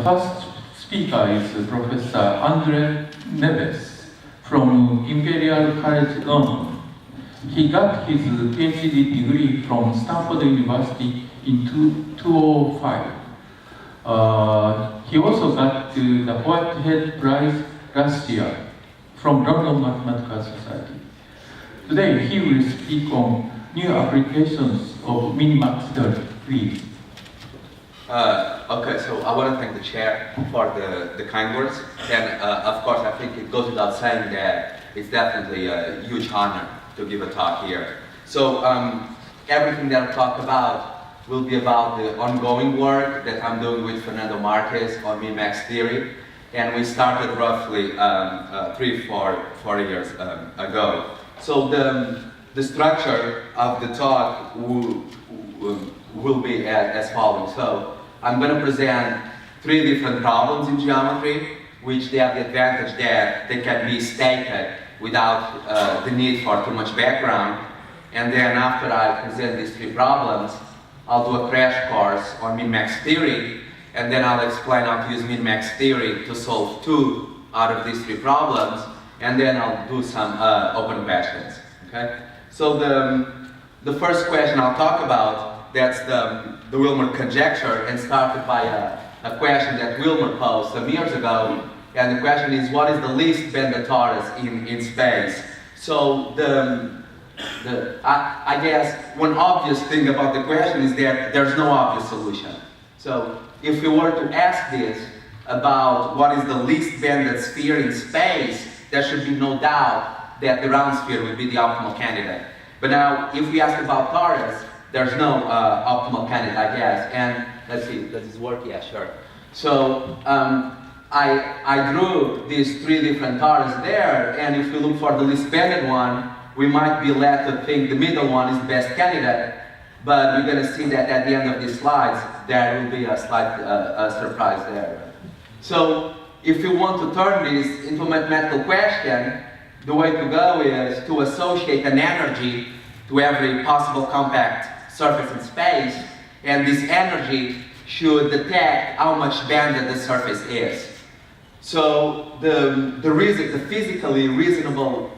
first speaker is Professor André Neves from Imperial College London. He got his PhD degree from Stanford University in 2005. He also got the Whitehead Prize last year from London Mathematical Society. Today he will speak on new applications of minimax theory. Please. Okay, so I want to thank the chair for the kind words, and of course I think it goes without saying that it's definitely a huge honor to give a talk here. So everything that I'll talk about will be about the ongoing work that I'm doing with Fernando Marques on minimax theory, and we started roughly 3-4 years ago. So the structure of the talk will be as follows. So I'm going to present 3 different problems in geometry, which they have the advantage that they can be stated without the need for too much background. And then after I present these 3 problems, I'll do a crash course on min-max theory, and then I'll explain how to use min-max theory to solve 2 out of these 3 problems, and then I'll do some open questions. Okay? So the first question I'll talk about, that's the Willmore conjecture, and started by a question that Willmore posed some years ago. And the question is, what is the least bended torus in space? So I guess one obvious thing about the question is that there's no obvious solution. So if we were to ask this about what is the least bended sphere in space, there should be no doubt that the round sphere would be the optimal candidate. But now, if we ask about torus, there's no optimal candidate, I guess. And let's see, does this work? Yeah, sure. So I drew these 3 different torus there, and if we look for the least bended one, we might be led to think the middle one is the best candidate, but we're going to see that at the end of these slides, there will be a slight surprise there. So if you want to turn this into a mathematical question, the way to go is to associate an energy to every possible compact surface in space, and this energy should detect how much banded the surface is. So the physically reasonable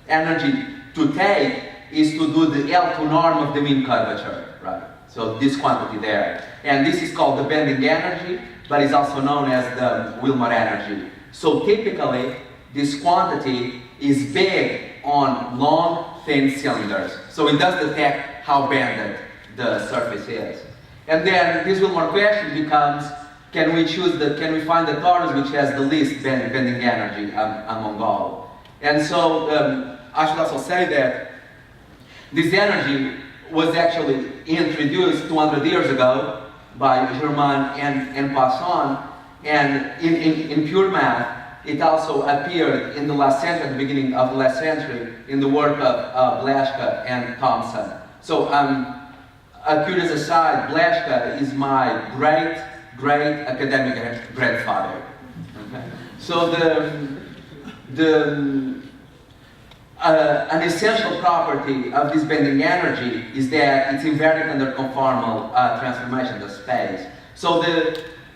energy to take is to do the L2 norm of the mean curvature, right? So this quantity there. And this is called the bending energy, but it's also known as the Willmore energy. So typically, this quantity is big on long, thin cylinders. So it does detect how banded the surface is. And then this Willmore question becomes, can we find the torus which has the least bending energy among all? And so I should also say that this energy was actually introduced 200 years ago by Germain and Poisson, and in pure math, it also appeared in the last century, at the beginning of the last century, in the work of Blaschke and Thomson. So a curious aside, Blaschke is my great academic grandfather. Okay? So an essential property of this bending energy is that it's invariant under conformal transformation of space. So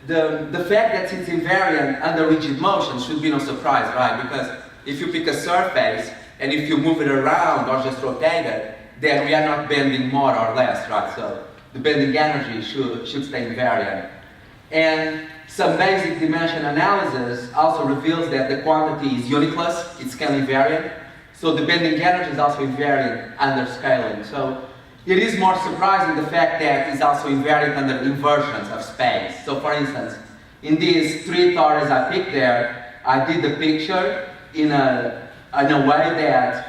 the fact that it's invariant under rigid motion should be no surprise, right? Because if you pick a surface and if you move it around or just rotate it, then we are not bending more or less, right? So the bending energy should stay invariant. And some basic dimension analysis also reveals that the quantity is unitless, it's scale invariant. So the bending energy is also invariant under scaling. So it is more surprising the fact that it's also invariant under inversions of space. So for instance, in these 3 torus I picked there, I did the picture in a way that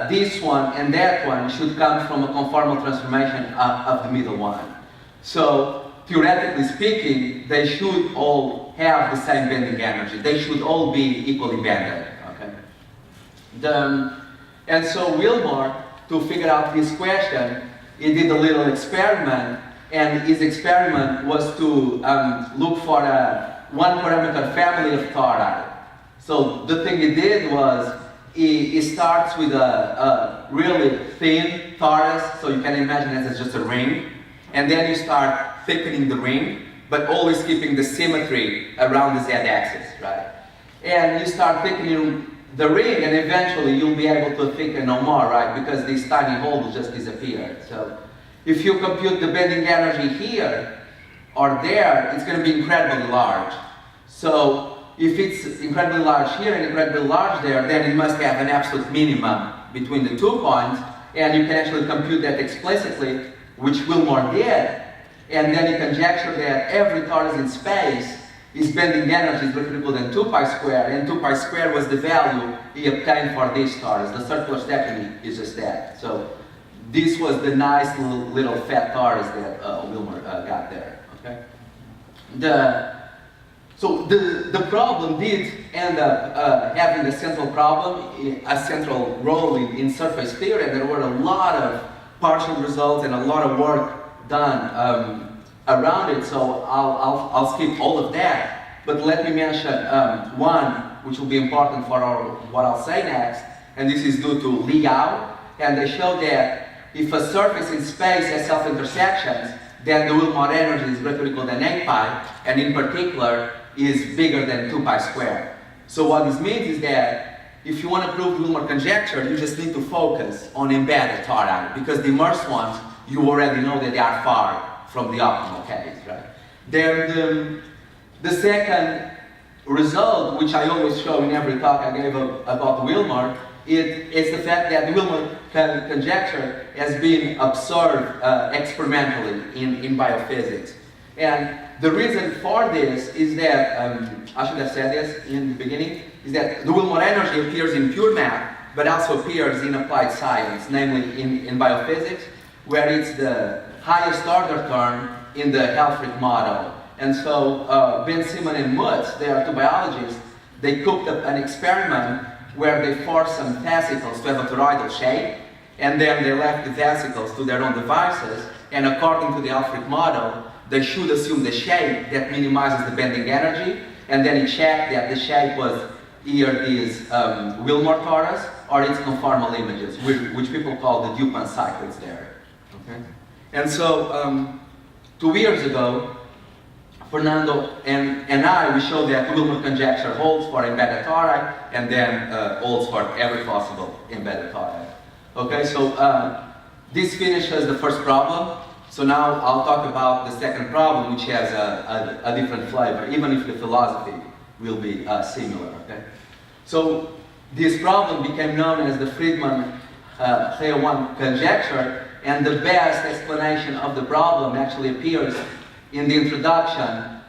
this one and that one should come from a conformal transformation of the middle one. So theoretically speaking, they should all have the same bending energy. They should all be equally bended. And so Willmore, to figure out this question, he did a little experiment, and his experiment was to look for a 1-parameter family of tori. So the thing he did was, he starts with a really thin torus, so you can imagine it as just a ring, and then you start thickening the ring, but always keeping the symmetry around the z-axis, right? And you start thickening the ring, and eventually you'll be able to thicken no more, right? Because this tiny hole will just disappear. So if you compute the bending energy here or there, it's going to be incredibly large. So if it's incredibly large here and incredibly large there, then it must have an absolute minimum between the 2 points, and you can actually compute that explicitly, which Willmore did, and then you conjecture that every torus in space is bending energy is greater equal than 2 pi squared, and 2 pi squared was the value he obtained for this torus. The circular stacking is just that. So this was the nice little fat torus that Willmore got there. Okay. So the problem did end up having a central problem, a central role in surface theory, and there were a lot of partial results and a lot of work done around it, so I'll skip all of that. But let me mention one which will be important for what I'll say next, and this is due to Liu, and they showed that if a surface in space has self-intersections, then the Willmore energy is greater or equal than 8 pi, and in particular is bigger than 2 pi squared. So what this means is that if you want to prove the Willmore conjecture, you just need to focus on embedded tori, because the immersed ones, you already know that they are far from the optimal case, right? Then the second result, which I always show in every talk I gave about Willmore, is the fact that the Willmore conjecture has been observed experimentally in biophysics. And the reason for this is that, I should have said this in the beginning, is that the Willmore energy appears in pure math, but also appears in applied science, namely in biophysics, where it's the highest order term in the Helfrich model. And so Ben Simon and Mutz, they are two biologists, they cooked up an experiment where they forced some vesicles to have a toroidal shape, and then they left the vesicles to their own devices, and according to the Helfrich model, they should assume the shape that minimizes the bending energy, and then he checked that the shape was either these Willmore torus or its conformal images, which people call the Dupont cycles there. Okay? And so 2 years ago, Fernando and I, we showed that the Willmore conjecture holds for embedded tori and then holds for every possible embedded tori. Okay, so this finishes the first problem. So now I'll talk about the second problem, which has a different flavor, even if the philosophy will be similar. Okay, so this problem became known as the Friedman-He-Liu conjecture, and the best explanation of the problem actually appears in the introduction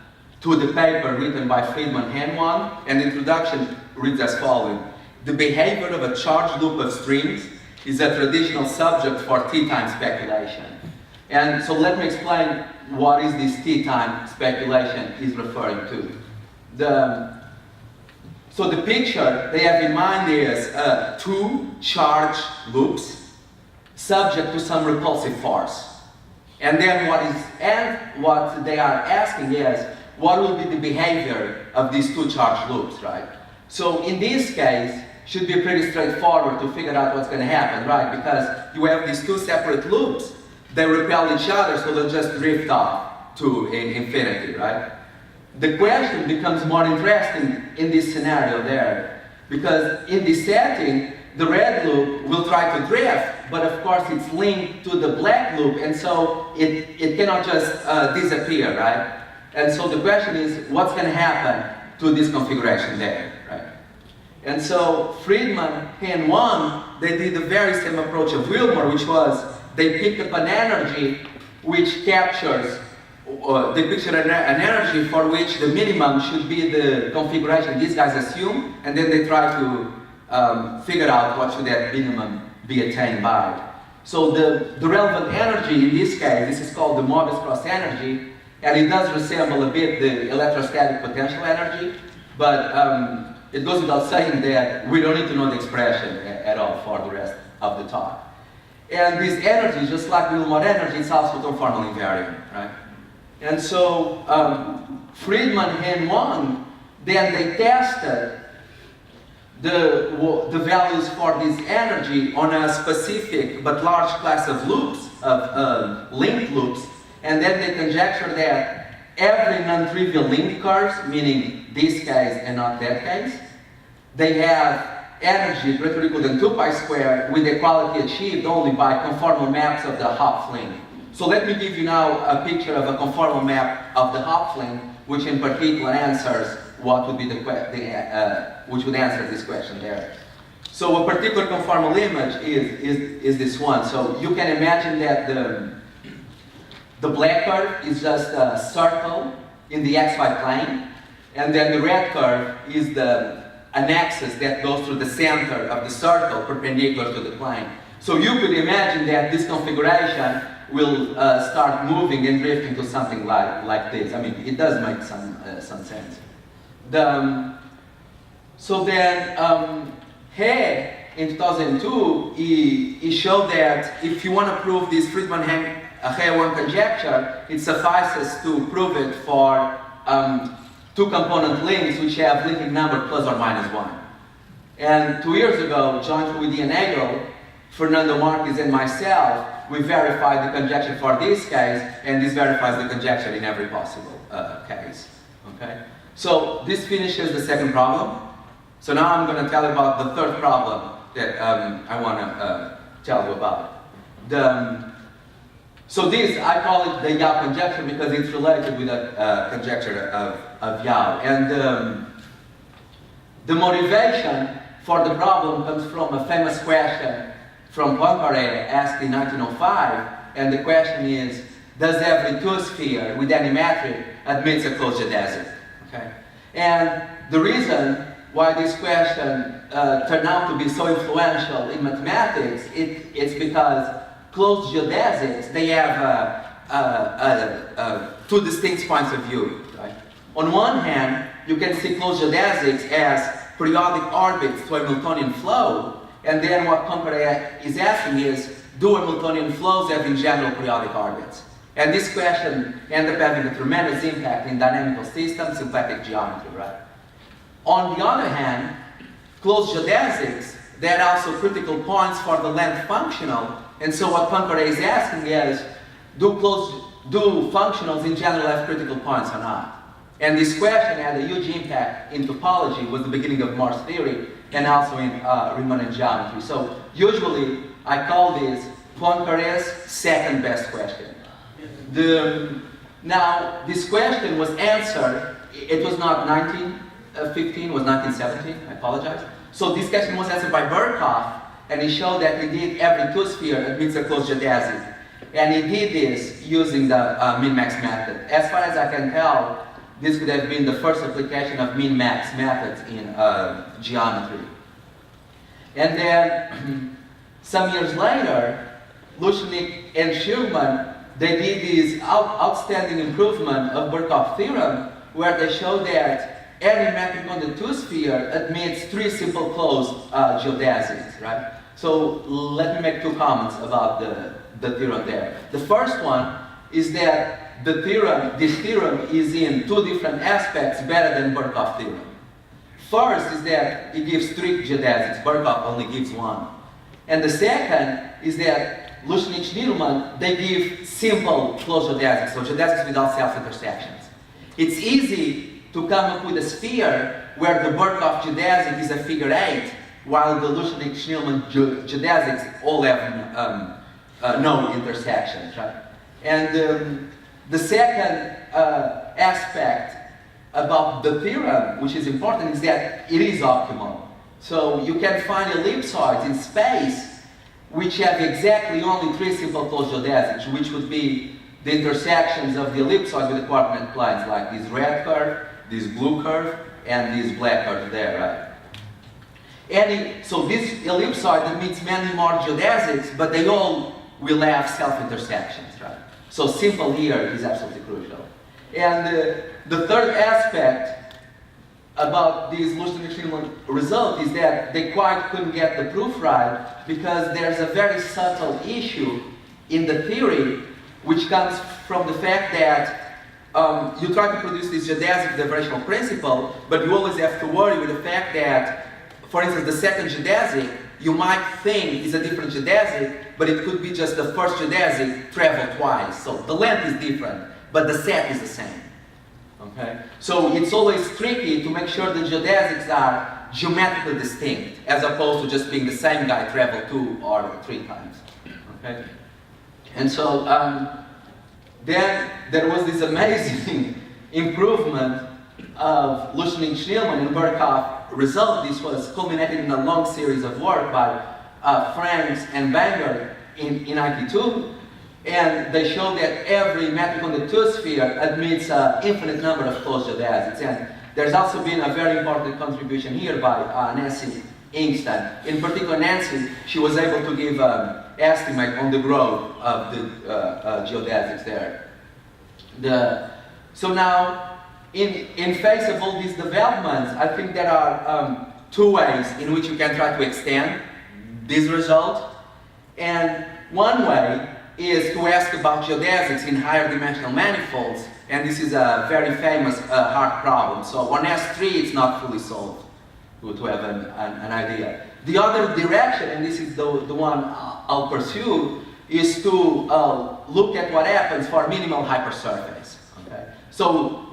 to the paper written by Friedman-He-Liu, and the introduction reads as following: the behavior of a charged loop of strings is a traditional subject for t-time speculation. And so let me explain what is this t-time speculation is referring to. So the picture they have in mind is two charged loops subject to some repulsive force. And then what they are asking is, what will be the behavior of these two charged loops, right? So in this case, should be pretty straightforward to figure out what's going to happen, right? Because you have these two separate loops, they repel each other, so they'll just drift off to infinity, right? The question becomes more interesting in this scenario there, because in this setting, the red loop will try to drift, but of course it's linked to the black loop, and so it cannot just disappear, right? And so the question is, what's going to happen to this configuration there, right? And so Friedman-He-Liu, they did the very same approach of Willmore, which was they picked up an energy which captures, they pictured an energy for which the minimum should be the configuration these guys assume, and then they try to figure out what should that minimum be attained by. So the relevant energy in this case, this is called the Mobius cross energy, and it does resemble a bit the electrostatic potential energy, but it goes without saying that we don't need to know the expression at all for the rest of the talk. And this energy, just like Willmore energy, is also conformally invariant, right? And so Friedman-He-Liu, then they tested the values for this energy on a specific but large class of loops, of linked loops, and then they conjectured that every non-trivial Lindy curves, meaning this case and not that case, they have energy greater or equal than 2 pi squared with equality achieved only by conformal maps of the Hopf-Link. So let me give you now a picture of a conformal map of the Hopf-Link, which in particular answers what would be which would answer this question there. So a particular conformal image is this one. So you can imagine that the black curve is just a circle in the xy plane, and then the red curve is an axis that goes through the center of the circle perpendicular to the plane. So you could imagine that this configuration will start moving and drifting to something like this. I mean, it does make some sense. So then, He, in 2002, he showed that if you want to prove this Friedman-He-Liu conjecture, it suffices to prove it for two-component links which have linking number plus or minus 1. And 2 years ago, jointly with Ian Nagel, Fernando Marques and myself, we verified the conjecture for this case, and this verifies the conjecture in every possible case. Okay? So this finishes the second problem. So now I'm going to tell you about the third problem that I want to tell you about. So this, I call it the Yau conjecture because it's related with the conjecture of Yau. And the motivation for the problem comes from a famous question from Poincaré asked in 1905, and the question is, does every Tue sphere with any metric admits a closed geodesic? Okay? And the reason why this question turned out to be so influential in mathematics, it's because closed geodesics, they have two distinct points of view. Right? On one hand, you can see closed geodesics as periodic orbits to a Hamiltonian flow, and then what Poincaré is asking is, do Hamiltonian flows have in general periodic orbits? And this question ended up having a tremendous impact in dynamical systems, symplectic geometry, right? On the other hand, closed geodesics, there are also critical points for the length functional, and so what Poincaré is asking is, do functionals in general have critical points or not? And this question had a huge impact in topology, was the beginning of Morse theory, and also in Riemann geometry. So usually I call this Poincaré's second best question. Now this question was answered, it was not 1915, it was 1917, I apologize. So this question was answered by Birkhoff, and he showed that indeed every Tue sphere admits a closed geodesic. And he did this using the min-max method. As far as I can tell, this could have been the first application of min-max methods in geometry. And then, some years later, Luschnik and Schirmann, they did this outstanding improvement of Birkhoff theorem, where they showed that any metric on the Tue sphere admits 3 simple closed geodesics, right? So let me make 2 comments about the theorem there. The first one is that this theorem is in 2 different aspects better than Birkhoff theorem. First is that it gives strict geodesics, Birkhoff only gives 1. And the second is that Luschnik-Schnirelmann, they give simple closed geodesics, so geodesics without self-intersections. It's easy to come up with a sphere where the Birkhoff geodesic is a figure 8, while the Luschnik-Schnirelmann geodesics all have no intersections, right? And the second aspect about the theorem, which is important, is that it is optimal. So you can find ellipsoids in space which have exactly only 3 simple closed geodesics, which would be the intersections of the ellipsoid with the coordinate planes, like this red curve, this blue curve, and this black curve there, right? So this ellipsoid admits many more geodesics, but they all will have self-intersections, right? So simple here is absolutely crucial. And the third aspect about this Luschnik-Schnirelmann result is that they quite couldn't get the proof right because there's a very subtle issue in the theory which comes from the fact that you try to produce this geodesic diversional principle, but you always have to worry with the fact that, for instance, the second geodesic you might think is a different geodesic, but it could be just the first geodesic traveled twice. So the length is different, but the set is the same. Okay? So it's always tricky to make sure the geodesics are geometrically distinct, as opposed to just being the same guy traveled 2 or 3 times. Okay? And so then there was this amazing improvement of Lushning-Schneelman and Burkhoff result. This was culminated in a long series of work by Franks and Banger in IT2. And they showed that every metric on the 2 sphere admits an infinite number of closed geodesics. And there's also been a very important contribution here by Nancy Inkstein. In particular, Nancy, she was able to give an estimate on the growth of the geodesics there. So now, in face of all these developments, I think there are 2 ways in which you can try to extend this result. And one way is to ask about geodesics in higher dimensional manifolds, and this is a very famous hard problem. So on S3 it's not fully solved, to have an idea. The other direction, and this is the one I'll pursue, is to look at what happens for minimal hypersurface. Okay? So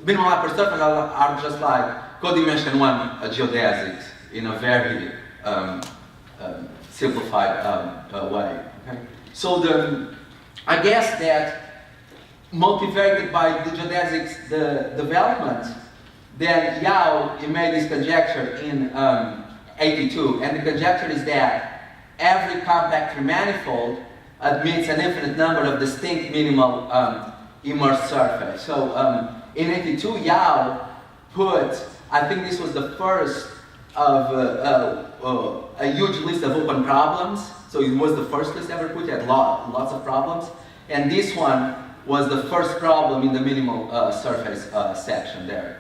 minimal hypersurface are just like codimension 1 geodesics in a very simplified way. Okay? So I guess that motivated by the geodesics development, then Yao made this conjecture in 82, and the conjecture is that every compact manifold admits an infinite number of distinct minimal immersed surface. So in 82, Yao put, I think this was the first of a huge list of open problems. So it was the first list ever put, it had lots of problems. And this one was the first problem in the minimal surface section there.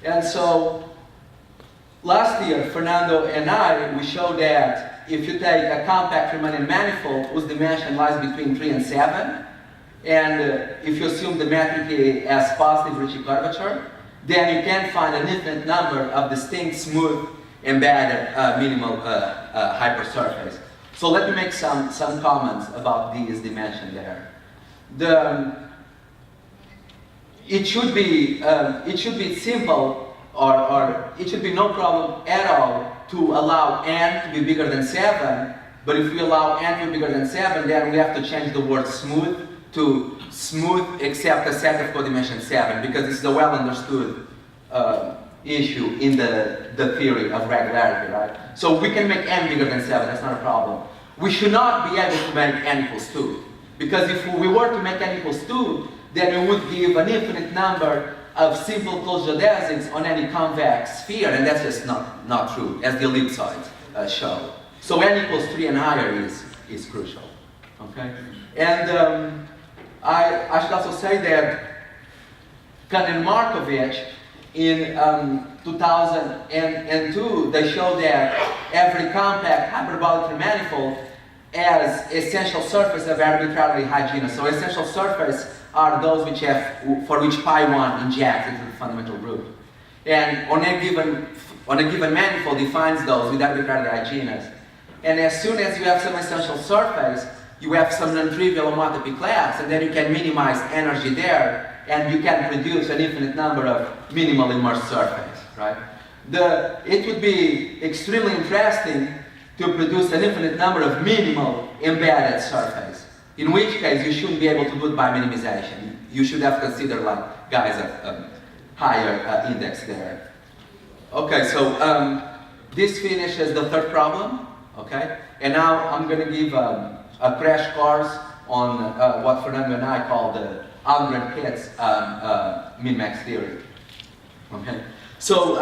And so last year, Fernando and I, we showed that if you take a compact Riemannian manifold whose dimension lies between 3 and 7, and if you assume the metric as positive Ricci curvature, then you can find an infinite number of distinct smooth embedded minimal hypersurface. So let me make some comments about this dimension there. It should be simple, or it should be no problem at all to allow n to be bigger than 7. But if we allow n to be bigger than 7, then we have to change the word smooth to smooth except a set of codimension 7, because this is a well understood issue in the theory of regularity, right? So we can make n bigger than 7, that's not a problem. We should not be able to make n equals 2, because if we were to make n equals 2, then we would give an infinite number of simple closed geodesics on any convex sphere, and that's just not true, as the ellipsoids show. So n equals 3 and higher is crucial, okay? And I should also say that Kahn and Markovich in 2002, they showed that every compact hyperbolic manifold has essential surface of arbitrarily high genus. So essential surface are those which for which pi1 injects into the fundamental group. And on a given manifold defines those with arbitrarily high genus. And as soon as you have some essential surface, you have some non-trivial homotopy class, and then you can minimize energy there, and you can produce an infinite number of minimal immersed surface, right? It would be extremely interesting to produce an infinite number of minimal embedded surface, in which case you shouldn't be able to do it by minimization. You should have considered like guys of higher index there. Okay, so this finishes the third problem, okay? And now I'm going to give a crash course on what Fernando and I call the Aug19Tue's min-max theory. Okay, so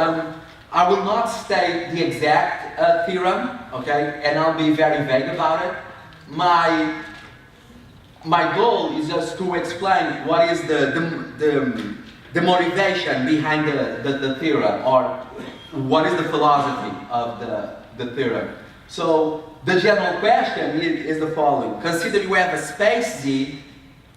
I will not state the exact theorem, okay, and I'll be very vague about it. My goal is just to explain what is the motivation behind the theorem, or what is the philosophy of the theorem. So the general question is the following. Consider you have a space Z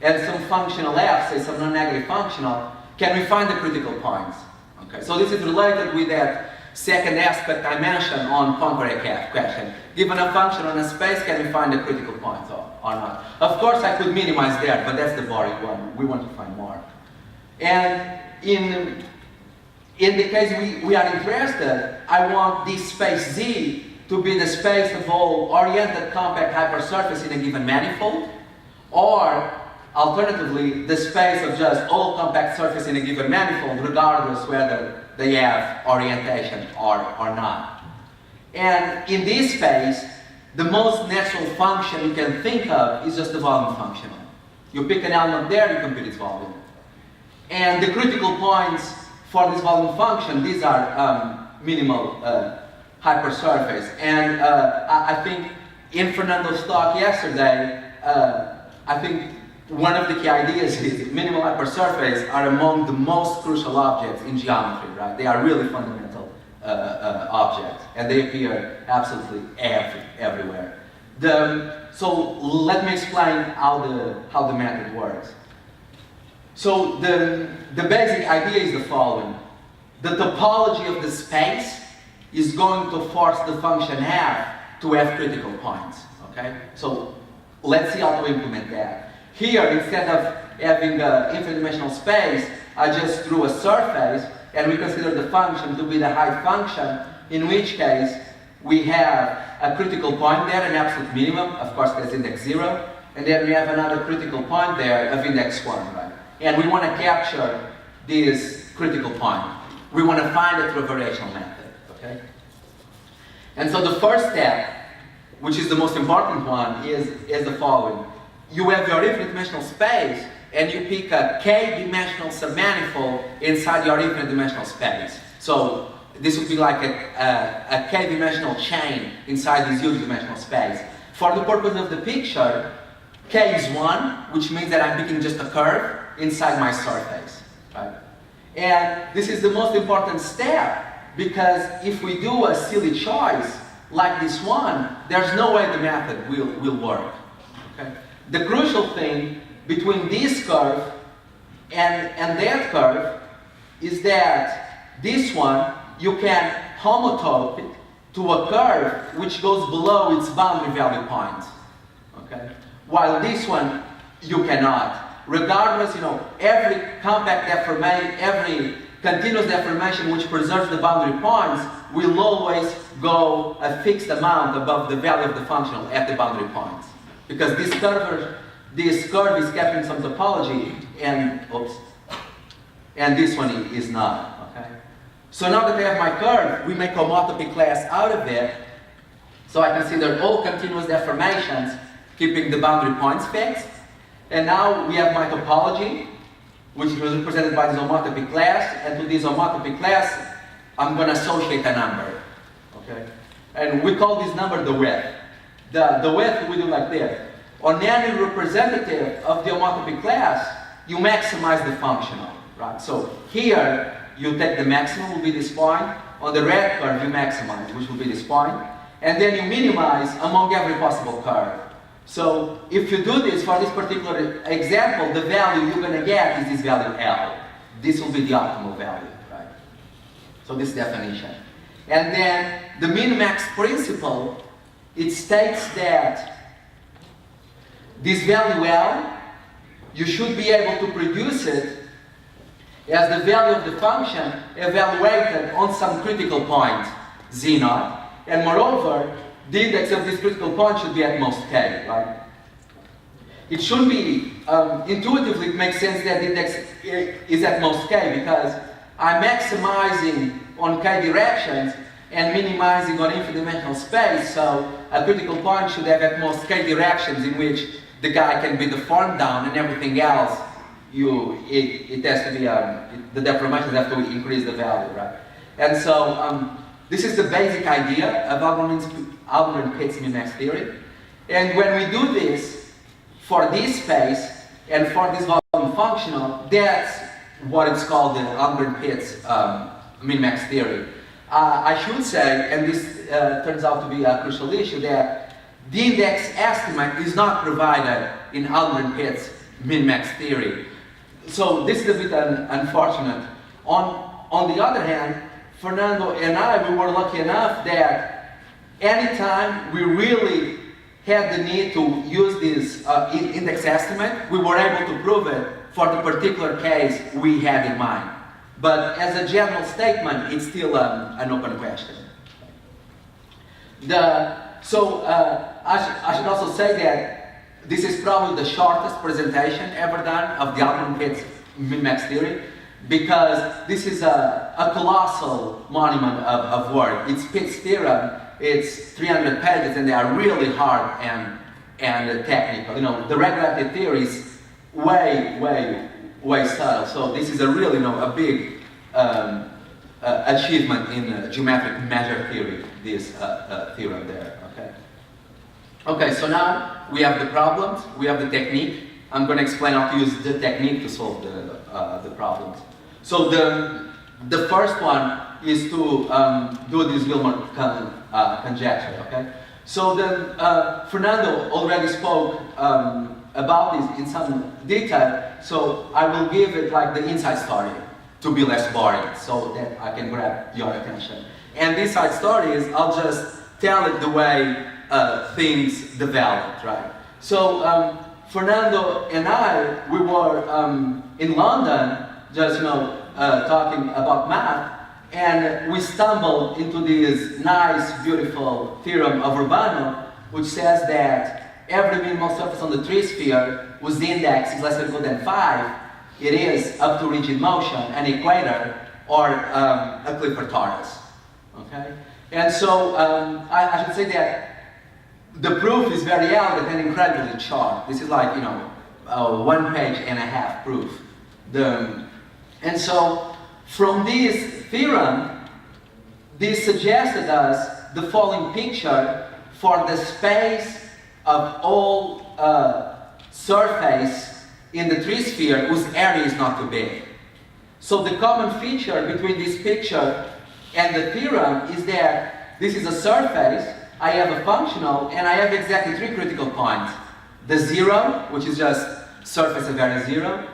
and some functional f, say some non-negative functional. Can we find the critical points? Okay, so this is related with that second aspect I mentioned on Poincare question. Given a function on a space, can we find the critical points or not? Of course, I could minimize that, but that's the boring one. We want to find more. And in the case we are interested, I want this space Z to be the space of all oriented compact hypersurface in a given manifold, or alternatively, the space of just all compact surface in a given manifold, regardless whether they have orientation or not. And in this space, the most natural function you can think of is just the volume function. You pick an element there, you compute its volume. And the critical points for this volume function, these are minimal hypersurface. And I think in Fernando's talk yesterday, I think one of the key ideas is minimal hypersurface are among the most crucial objects in geometry, right? They are really fundamental objects, and they appear absolutely everywhere. So let me explain how the method works. So the basic idea is the following. The topology of the space is going to force the function f to have critical points, okay? So let's see how to implement that. Here, instead of having an infinite dimensional space, I just drew a surface, and we consider the function to be the height function, in which case we have a critical point there, an absolute minimum, of course that's index 0, and then we have another critical point there of index 1, right? And we want to capture this critical point. We want to find it through a variational method, okay? And so the first step, which is the most important one, is the following. You have your infinite dimensional space, and you pick a k-dimensional submanifold inside your infinite dimensional space. So this would be like a k-dimensional chain inside this huge dimensional space. For the purpose of the picture, k is 1, which means that I'm picking just a curve inside my surface, right? And this is the most important step, because if we do a silly choice like this one, there's no way the method will work, okay? The crucial thing between this curve and that curve is that this one, you can homotope it to a curve which goes below its boundary value point, okay? While this one, you cannot. Regardless, every compact deformation, every continuous deformation which preserves the boundary points will always go a fixed amount above the value of the function at the boundary points. Because this curve is capturing some topology, and this one is not, okay? So now that I have my curve, we make homotopy class out of it, so I consider all continuous deformations keeping the boundary points fixed. And now we have my topology, which is represented by this homotopy class, and to this homotopy class, I'm going to associate a number, okay? And we call this number the width. The width we do like this. On any representative of the homotopy class, you maximize the functional, right? So here, you take the maximum, will be this point. On the red curve, you maximize, which will be this point. And then you minimize among every possible curve. So if you do this for this particular example, the value you're going to get is this value L. This will be the optimal value, right? So this definition. And then the min-max principle, it states that this value L, you should be able to produce it as the value of the function evaluated on some critical point, Z0. And moreover, the index of this critical point should be at most k, right? It should be, intuitively it makes sense that the index is at most k, because I'm maximizing on k directions and minimizing on infinite dimensional space, so a critical point should have at most k directions in which the guy can be deformed down, and everything else, it has to be, the deformations have to increase the value, right? And so, this is the basic idea of Aug19Tue's min-max theory. And when we do this for this space and for this volume functional, that's what it's called the Aug19Tue's min-max theory. I should say, and this turns out to be a crucial issue, that the index estimate is not provided in Aug19Tue's min-max theory. So this is a bit unfortunate. On the other hand, Fernando and I, we were lucky enough that anytime we really had the need to use this index estimate, we were able to prove it for the particular case we had in mind. But as a general statement, it's still an open question. I should also say that this is probably the shortest presentation ever done of the Aug19 min-max theory, because this is a colossal monument of work. It's Pitt's theorem. It's 300 pages, and they are really hard and technical. You know, the regulative theory is way subtle. So this is a really, a big achievement in geometric measure theory. This theorem there. Okay. So now we have the problems. We have the technique. I'm going to explain how to use the technique to solve the problems. So the first one is to do this Willmore conjecture. Okay. So then Fernando already spoke about this in some detail. So I will give it like the inside story to be less boring, so that I can grab your attention. And this side story is I'll just tell it the way things developed, right? So Fernando and I, we were in London, just talking about math, and we stumbled into this nice, beautiful theorem of Urbano, which says that every minimal surface on the tree-sphere whose index is less or equal than 5, it is up to rigid motion, an equator, or a Clifford torus. Okay? And so I should say that the proof is very elegant and incredibly short. This is like, a 1 page and a half proof. And so from this theorem, this suggested us the following picture for the space of all surface in the tree-sphere whose area is not too big. So the common feature between this picture and the theorem is that this is a surface, I have a functional, and I have exactly 3 critical points. The 0, which is just surface of area 0.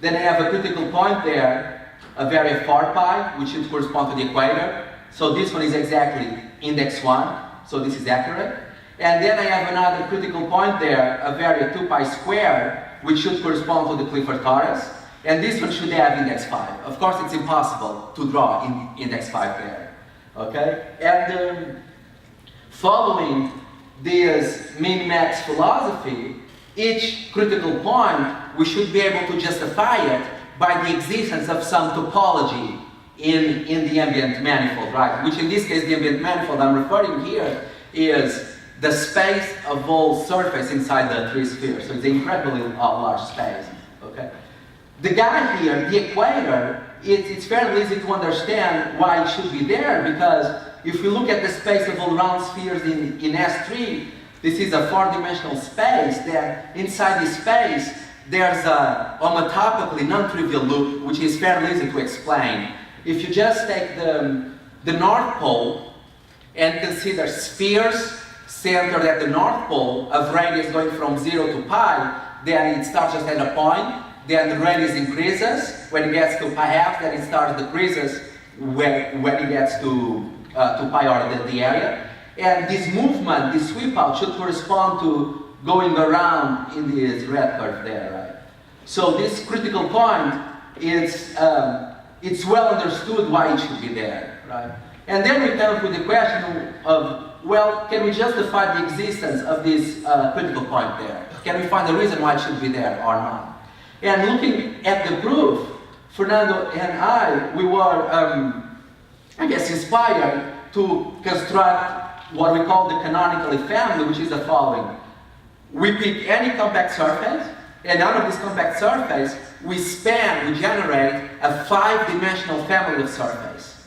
Then I have a critical point there, a area 4 pi, which should correspond to the equator. So this one is exactly index 1, so this is accurate. And then I have another critical point there, a area 2 pi squared, which should correspond to the Clifford torus. And this one should have index 5. Of course, it's impossible to draw index 5 there. Okay? And following this min-max philosophy, each critical point, we should be able to justify it by the existence of some topology in the ambient manifold, right? Which in this case, the ambient manifold I'm referring here is the space of all surface inside the tree-sphere. So it's an incredibly large space, okay? The guy here, the equator, it's fairly easy to understand why it should be there, because if we look at the space of all round spheres in S3, this is a 4-dimensional space. There, inside this space, there's a homotopically non-trivial loop, which is fairly easy to explain. If you just take the North Pole and consider spheres centered at the North Pole of radius going from 0 to pi, then it starts just at a point, then the radius increases. When it gets to pi half, then it starts decreases when it gets to pi or the area. And this movement, this sweep out, should correspond to going around in this red curve there, right? So this critical point, it's well understood why it should be there, right? And then we come to the question of, well, can we justify the existence of this critical point there? Can we find a reason why it should be there or not? And looking at the proof, Fernando and I, we were, I guess, inspired to construct what we call the canonical family, which is the following. We pick any compact surface, and out of this compact surface, we generate a 5-dimensional family of surface.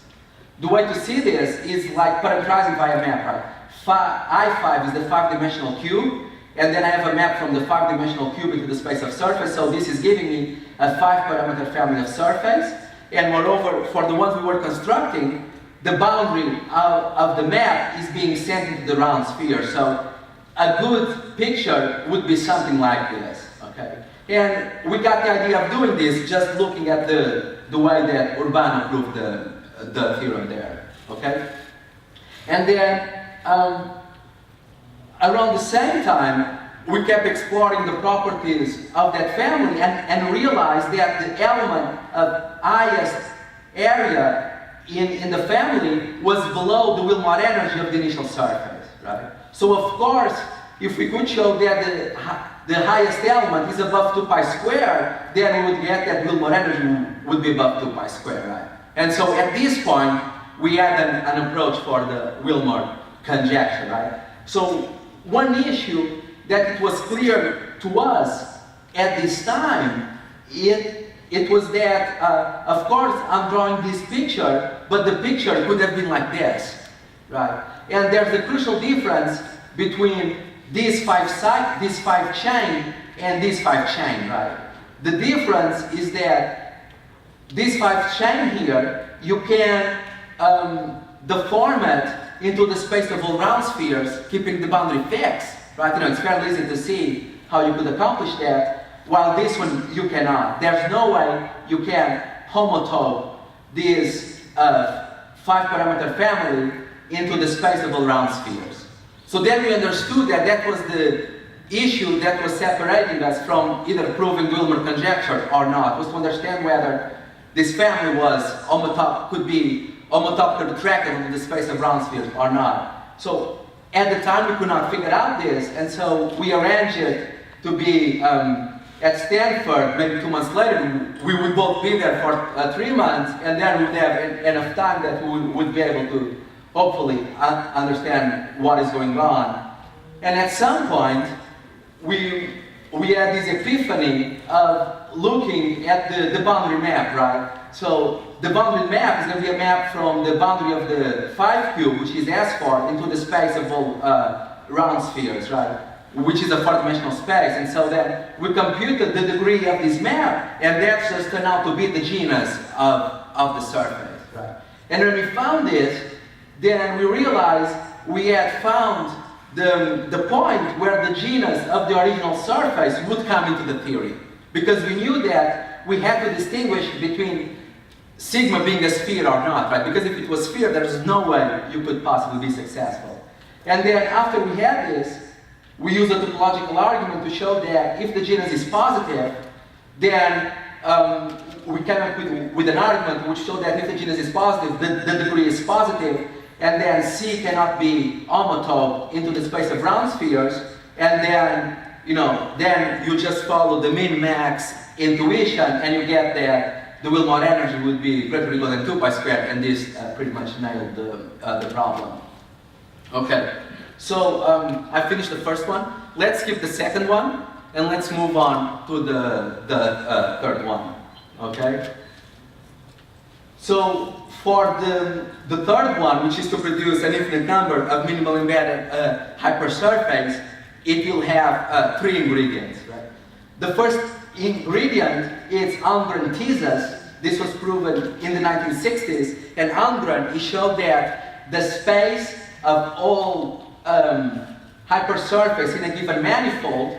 The way to see this is like parameterizing via map, right? I5 is the 5-dimensional cube, and then I have a map from the 5-dimensional cube into the space of surface, so this is giving me a 5-parameter family of surface, and moreover, for the ones we were constructing, the boundary of the map is being sent into the round sphere. So a good picture would be something like this, okay? And we got the idea of doing this just looking at the way that Urbano proved the theorem there, okay? And then around the same time, we kept exploring the properties of that family and realized that the element of highest area in the family was below the Willmore energy of the initial surface, right? So of course, if we could show that the highest element is above 2 pi squared, then we would get that Willmore energy would be above 2 pi squared, right? And so at this point, we had an approach for the Willmore conjecture, right? So one issue that it was clear to us at this time, it was that, of course, I'm drawing this picture, but the picture could have been like this, right? And there's a crucial difference between this 5 chain and this 5 chain, right? The difference is that this 5 chain here, you can deform it into the space of all round spheres, keeping the boundary fixed, right? You know, it's fairly easy to see how you could accomplish that, while this one you cannot. There's no way you can homotope this 5-parameter family into the space of all round spheres. So then we understood that that was the issue that was separating us from either proving Willmore conjecture or not, was to understand whether this family was could be homotopically retracted into the space of round spheres or not. So at the time we could not figure out this, and so we arranged it to be at Stanford. Maybe 2 months later, we would both be there for 3 months, and then we would have enough time that we would be able to hopefully understand what is going on. And at some point, we had this epiphany of looking at the boundary map, right? So the boundary map is going to be a map from the boundary of the 5 cube, which is S4, into the space of all round spheres, right? Which is a 4-dimensional space. And so then we computed the degree of this map, and that just turned out to be the genus of the surface, right? And when we found this, then we realized we had found the point where the genus of the original surface would come into the theory. Because we knew that we had to distinguish between sigma being a sphere or not, right? Because if it was sphere, there's no way you could possibly be successful. And then after we had this, we used a topological argument to show that if the genus is positive, then we came up with an argument which showed that if the genus is positive, the degree is positive, and then C cannot be homotoped into the space of round spheres, and then, you know, then you just follow the min-max intuition, and you get that the Willmore energy would be greater or equal than 2 pi squared, and this pretty much nailed the problem. Okay, so I finished the first one. Let's skip the second one, and let's move on to the third one. Okay? So for the third one, which is to produce an infinite number of minimal embedded hypersurface, it will have 3 ingredients. Right? The first ingredient is Aug19Tue. This was proven in the 1960s, and Aug19 he showed that the space of all hypersurface in a given manifold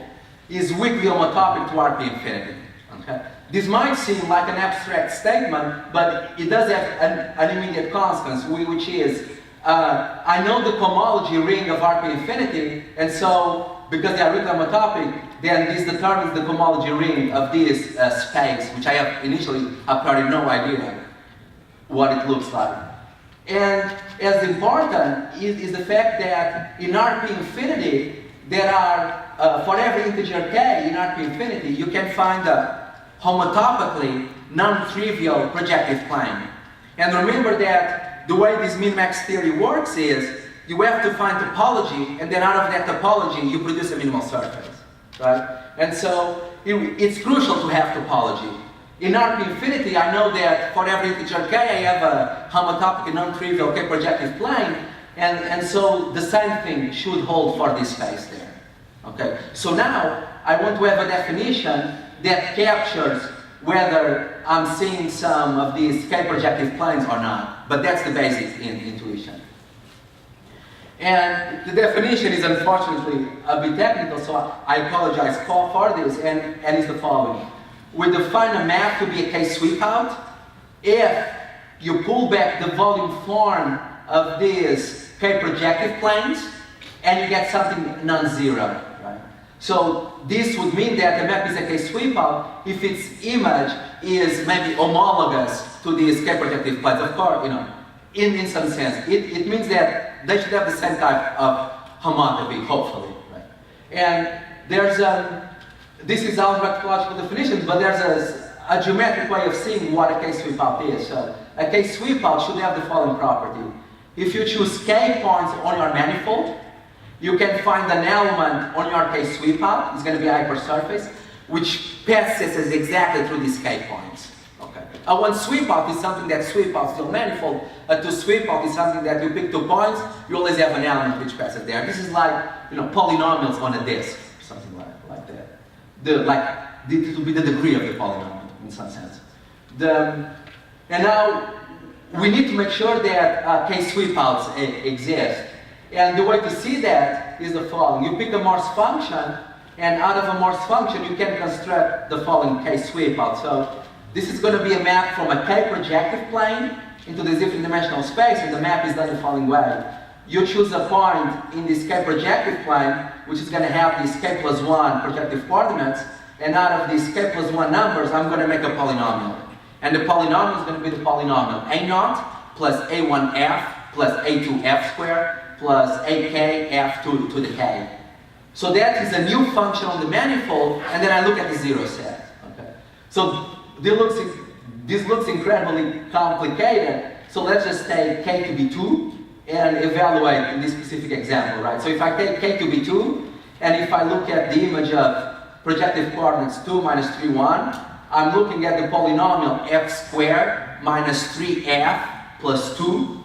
is weakly homotopic to RP infinity. Okay? This might seem like an abstract statement, but it does have an immediate consequence, which is, I know the cohomology ring of RP infinity, and so, because they are weakly homotopic, then this determines the cohomology ring of this space, which I have initially, a priori, no idea what it looks like. And as important is the fact that in RP infinity, there are, for every integer k in RP infinity, you can find a homotopically non-trivial projective plane. And remember that the way this min-max theory works is you have to find topology, and then out of that topology you produce a minimal surface, right? And so it's crucial to have topology. In RP infinity, I know that for every integer k I have a homotopic non-trivial k projective plane, and so the same thing should hold for this space there. Okay, so now I want to have a definition that captures whether I'm seeing some of these k-projective planes or not. But that's the basic in intuition. And the definition is unfortunately a bit technical, so I apologize for this, and it's the following. We define a map to be a k-sweep out if you pull back the volume form of these k-projective planes and you get something non-zero. So this would mean that the map is a K-sweep out if its image is maybe homologous to these K-projective planes. Of course, in some sense, it means that they should have the same type of homotopy, hopefully. Right? And there's this is algebraic topological definitions, but there's a geometric way of seeing what a K-sweep out is. So a K-sweep out should have the following property. If you choose K points on your manifold, you can find an element on your K-sweep out, it's going to be hypersurface, which passes exactly through these K points. Okay. A one sweep out is something that sweep out your manifold. A two sweep out is something that you pick 2 points, you always have an element which passes there. This is like polynomials on a disk, something like that. It will be the degree of the polynomial in some sense. And now we need to make sure that K-sweep outs exist. And the way to see that is the following. You pick a Morse function, and out of a Morse function you can construct the following K-sweep out. So this is going to be a map from a K-projective plane into this different dimensional space, and the map is done the following way. You choose a point in this K-projective plane, which is going to have these K+1 projective coordinates, and out of these K+1 numbers, I'm going to make a polynomial. And the polynomial is going to be the polynomial A0 plus A1F plus A2F squared plus AKF to the K. So that is a new function on the manifold, and then I look at the zero set. Okay. So this looks incredibly complicated, so let's just take K to be 2 and evaluate in this specific example, right? So if I take K to be 2, and if I look at the image of projective coordinates 2 minus 3, 1, I'm looking at the polynomial f squared minus 3f plus 2.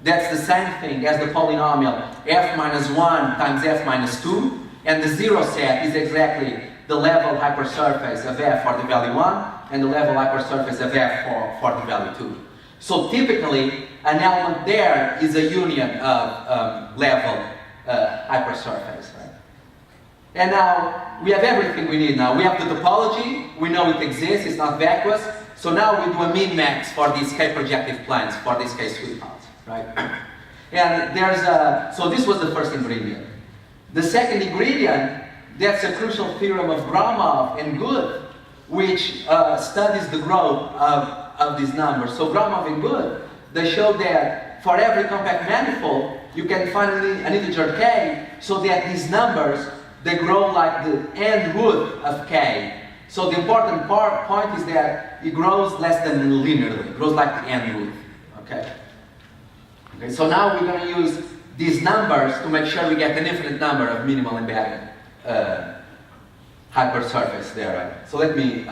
That's the same thing as the polynomial f minus 1 times f minus 2, and the zero set is exactly the level hypersurface of f for the value 1 and the level hypersurface of f for the value 2. So typically, an element there is a union of level hypersurface. Right? And now we have everything we need now. We have the topology, we know it exists, it's not vacuous. So now we do a min-max for these K-projective planes, for these K-sweep outs. Right? And so this was the first ingredient. The second ingredient, that's a crucial theorem of Gromov and Good, which studies the growth of these numbers. So Gromov and Good, they show that for every compact manifold, you can find an integer k, so that these numbers, they grow like the end root of k. So the important point is that it grows less than linearly. It grows like the end root. Okay? Okay, so now we're going to use these numbers to make sure we get an infinite number of minimal embedded hypersurface there. Right? So let me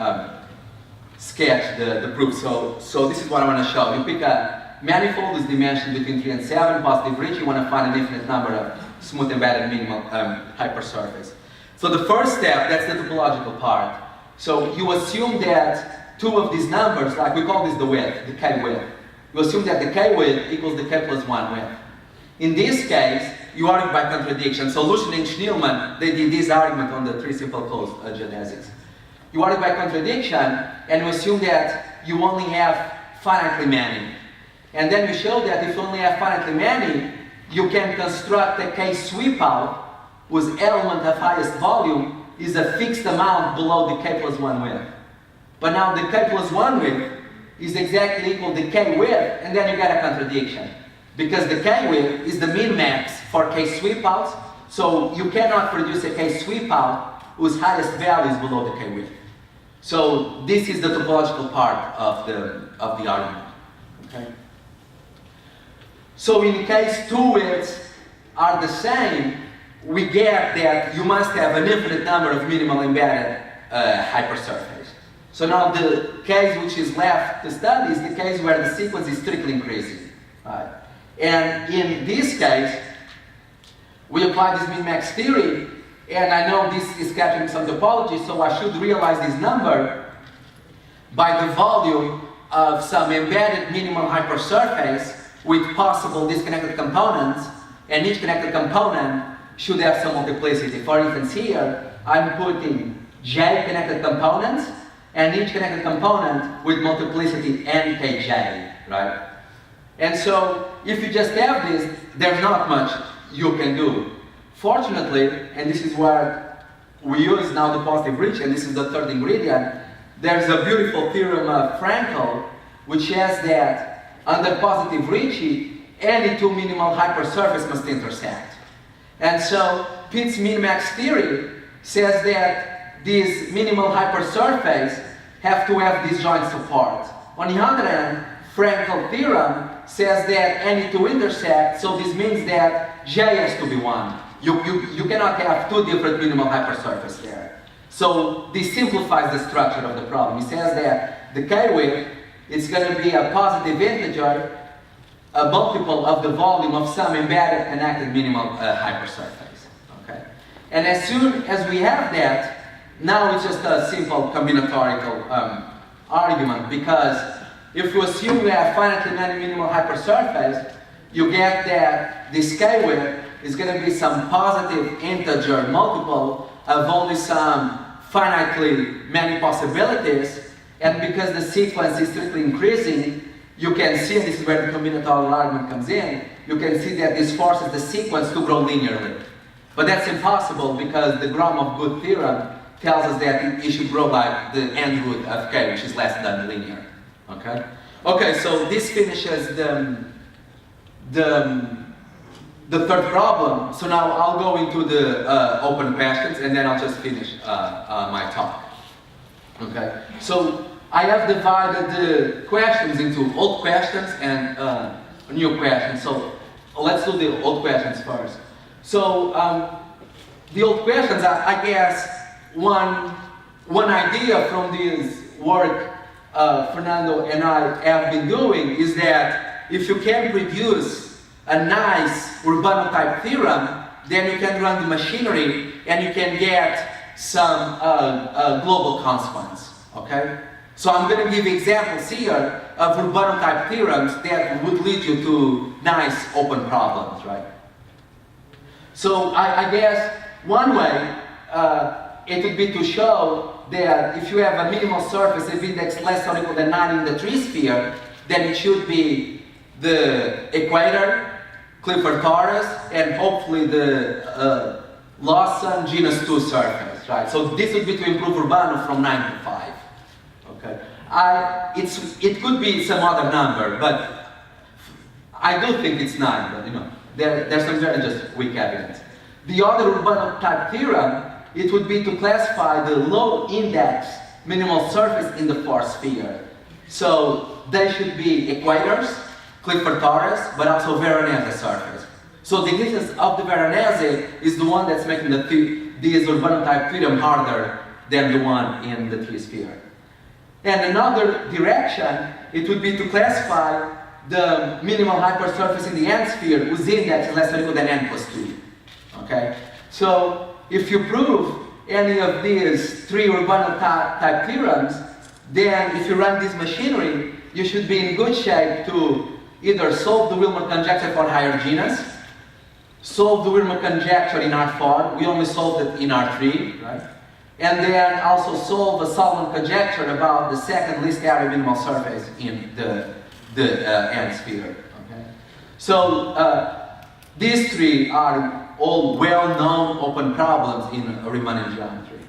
sketch the proof. So this is what I want to show. You pick a manifold whose dimension between 3 and 7, positive ridge. You want to find an infinite number of smooth embedded minimal hypersurface. So the first step, that's the topological part. So you assume that 2 of these numbers, like we call this the width, the K width. You assume that the K width equals the K+1 width. In this case, you argue by contradiction. So Lucian and Schnillman, they did this argument on the 3 simple closed geodesics. You argue by contradiction, and you assume that you only have finitely many. And then you show that if you only have finitely many, you can construct a K-sweep out whose element of highest volume is a fixed amount below the K+1 width. But now the K+1 width is exactly equal to K width, and then you get a contradiction. Because the K width is the min-max for K-sweep outs, so you cannot produce a K-sweep out whose highest value is below the K width. So this is the topological part of the argument. Okay? So in case 2 widths are the same, we get that you must have an infinite number of minimal embedded hypersurface. So now the case which is left to study is the case where the sequence is strictly increasing. Right? And in this case, we apply this min-max theory, and I know this is capturing some topology, so I should realize this number by the volume of some embedded minimum hypersurface with possible disconnected components, and each connected component should have some multiplicity. For instance, here I'm putting j connected components, and each connected component with multiplicity nkj, right? And so if you just have this, there's not much you can do. Fortunately, and this is where we use now the positive Ricci, and this is the third ingredient. There's a beautiful theorem of Frankel, which says that under positive Ricci, any two minimal hypersurface must intersect. And so Pitt's min-max theory says that these minimal hypersurface have to have these joints apart. On the other hand, Frankel theorem says that any two intersect, so this means that J has to be 1. You cannot have two different minimal hypersurface there. So this simplifies the structure of the problem. It says that the K width is going to be a positive integer, a multiple of the volume of some embedded connected minimal hypersurface. Okay? And as soon as we have that, now it's just a simple combinatorial argument, because if you assume we have finitely many minimal hypersurface, you get that this K width is going to be some positive integer multiple of only some finitely many possibilities, and because the sequence is strictly increasing, you can see, and this is where the combinatorial argument comes in, you can see that this forces the sequence to grow linearly. But that's impossible, because the Gromov of Good theorem tells us that it should grow by the end root of K, which is less than linear. Okay? Okay, so this finishes the third problem. So now I'll go into the open questions, and then I'll just finish my talk. Okay? So I have divided the questions into old questions and new questions. So let's do the old questions first. So the old questions, I guess, one idea from this work Fernando and I have been doing is that if you can produce a nice Urbano type theorem, then you can run the machinery and you can get some global consequence. Okay? So I'm going to give examples here of Urbano type theorems that would lead you to nice open problems, right? So I guess one way it would be to show that if you have a minimal surface of index less or equal than 9 in the tree sphere, then it should be the equator, Clifford torus, and hopefully the Lawson genus 2 surface, right? So this would be to improve Urbano from 9 to 5. Okay. It could be some other number, but I do think it's 9, but you know, there's some very just weak evidence. The other Urbano type theorem, it would be to classify the low index minimal surface in the fourth sphere. So they should be equators, Clifford torus, but also Veronese surface. So the distance of the Veronese is the one that's making this Urbano type theorem harder than the one in the tree sphere. And another direction, it would be to classify the minimal hypersurface in the n sphere whose index is less or equal than n plus 2. Okay? So if you prove any of these three Urbano type theorems, then if you run this machinery, you should be in good shape to either solve the Willmore conjecture for higher genus, solve the Willmore conjecture in R4, we only solved it in R3, right? And then also solve a Solomon conjecture about the second least area minimal surface in the n sphere. Okay? So these three are all well-known open problems in Riemannian geometry.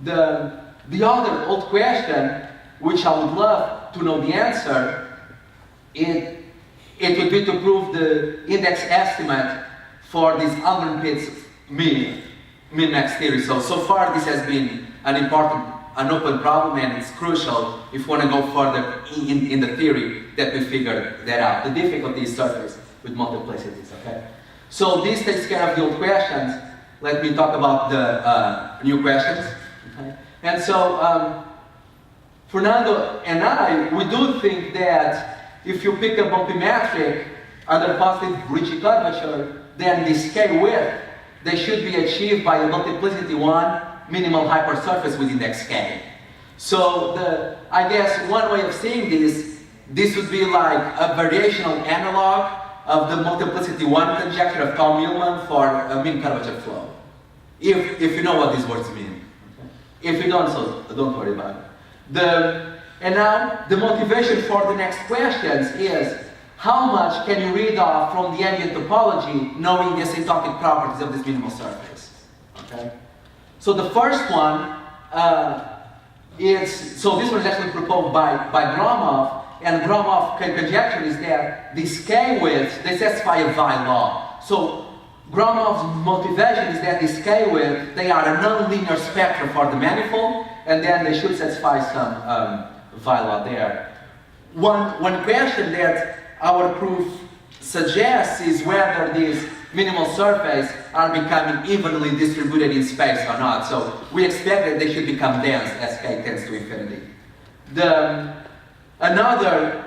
The other old question, which I would love to know the answer, it would be to prove the index estimate for this Almond-Pitts min-max theory. So far this has been an open problem, and it's crucial if we want to go further in the theory that we figured that out. The difficulty is surface with multiplicities, okay? So this takes care of the old questions. Let me talk about the new questions. Okay? And so Fernando and I, we do think that if you pick a bumpy metric under positive Ricci curvature, then this K width, they should be achieved by a multiplicity 1 minimal hypersurface with index K. So I guess one way of seeing this would be like a variational analog of the multiplicity 1 conjecture of Tom Millman for a mean curvature flow. If you know what these words mean. Okay. If you don't, so don't worry about it. And now the motivation for the next questions is how much can you read off from the ambient topology knowing the asymptotic properties of this minimal surface? Okay? So the first one so this was actually proposed by Gromov, and Gromov conjecture is that these K-widths, they satisfy a Wien law. So Gromov's motivation is that these K-widths, they are a nonlinear spectrum for the manifold, and then they should satisfy some Wien law there. One question that our proof suggests is whether these minimal surface are becoming evenly distributed in space or not. So we expect that they should become dense as K tends to infinity. Another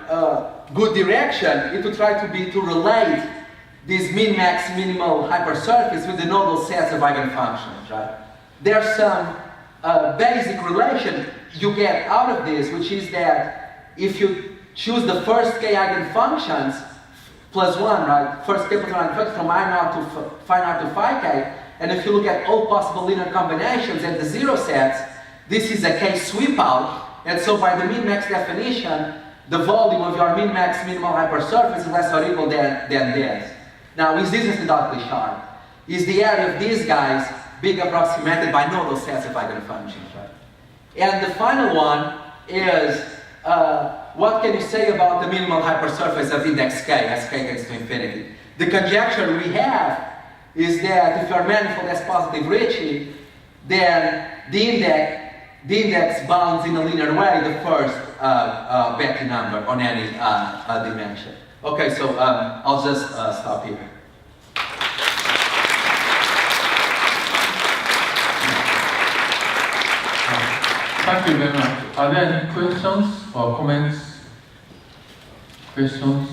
good direction is to try to relate this min-max minimal hypersurface with the nodal sets of eigenfunctions, right? There's some basic relation you get out of this, which is that if you choose the first K eigenfunctions plus 1, right? First capital eigenfunctions from I0 to phi 0 to phi k, and if you look at all possible linear combinations and the zero sets, this is a K sweep out, and so by the min-max definition, the volume of your min-max minimal hypersurface is less or equal than this. Now, is this asymptotically sharp? Is the area of these guys being approximated by nodal sets of eigenfunctions, right? And the final one is, what can you say about the minimal hypersurface of index k as k tends to infinity? The conjecture we have is that if your manifold has positive Ricci, then the index bounds in a linear way the first Betti number on any dimension. Okay, so I'll just stop here. Thank you very much. Are there any questions or comments? Questions?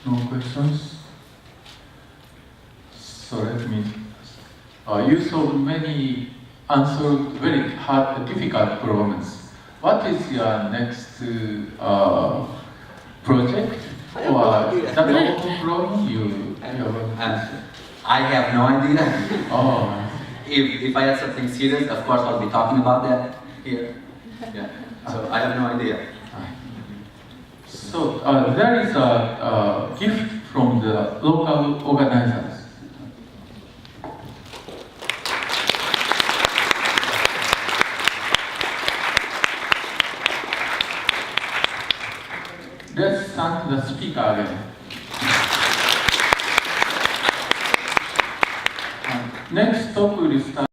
No questions? So let me. You solved many answered very hard, difficult problems. What is your next project? Or is that the open problem you I have no idea. Oh. If I had something serious, of course I'll be talking about that here. Yeah. So I have no idea. So there is a gift from the local organizers. Let's thank the speaker again. Next talk will start.